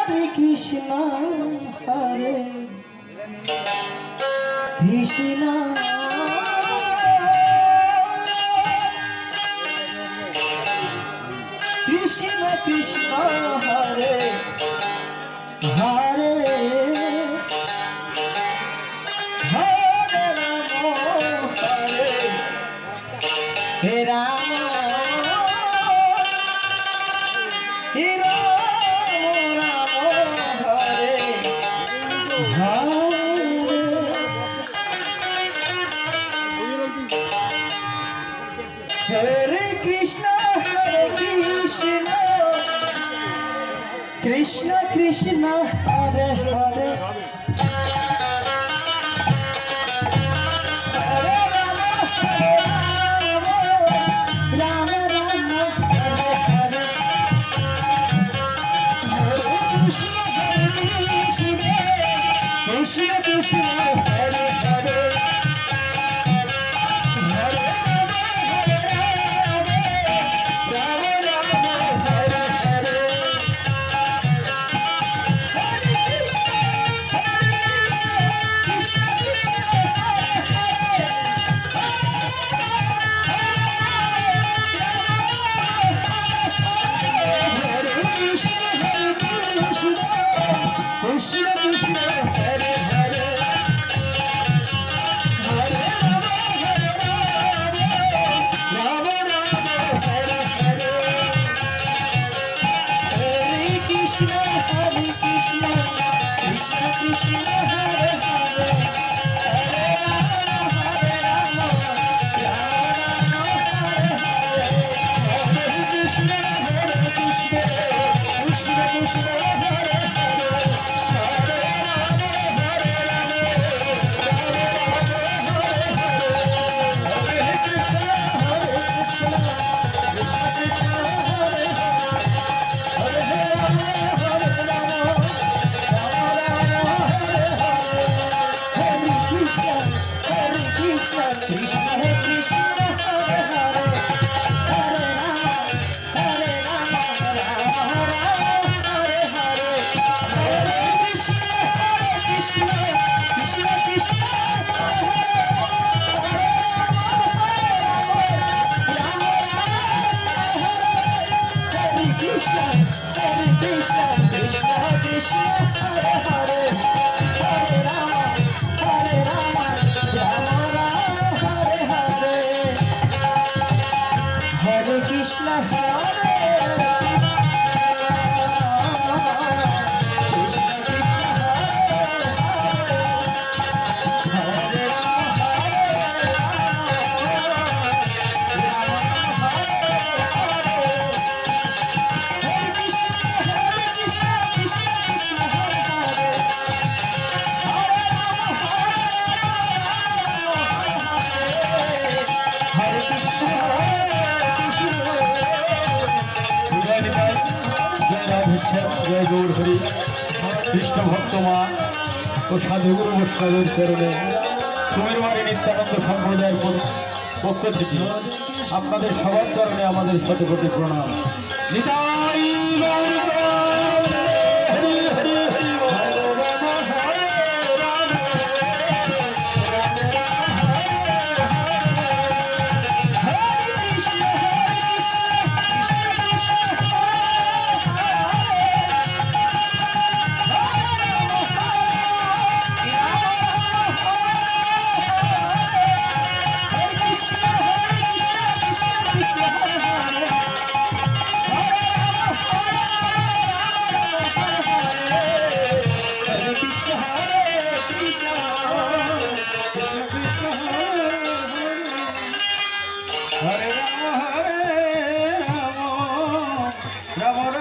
কৃষ্ণ হরে কৃষ্ণ কৃষ্ণ কৃষ্ণ হরে হরে হরে রাম হরে হে রাম হে Ram Ram Hare Hare Krishna Krishna Krishna Hare Hare Hare Ram Ram Ram Hare Hare Krishna Krishna Krishna Hare Hare Krishna Krishna Hare Hare Hare Rama Hare Rama Rama Hare Hare Hare Krishna Krishna Krishna Hare Hare Hare Rama Hare Rama Rama Rama Hare Hare Hare Krishna Krishna Krishna Hare Krishna জয় গৌর হরি কৃষ্ণ ভক্ত মা ও সাধুগুরু বৈষ্ণবের চরণে কুমিরমারি নিত্যানন্দ সম্প্রদায়ের পক্ষ থেকে আপনাদের সবার চরণে আমাদের শত কোটি প্রণাম। Nitai Hari Hari Hari Hare Rama Rama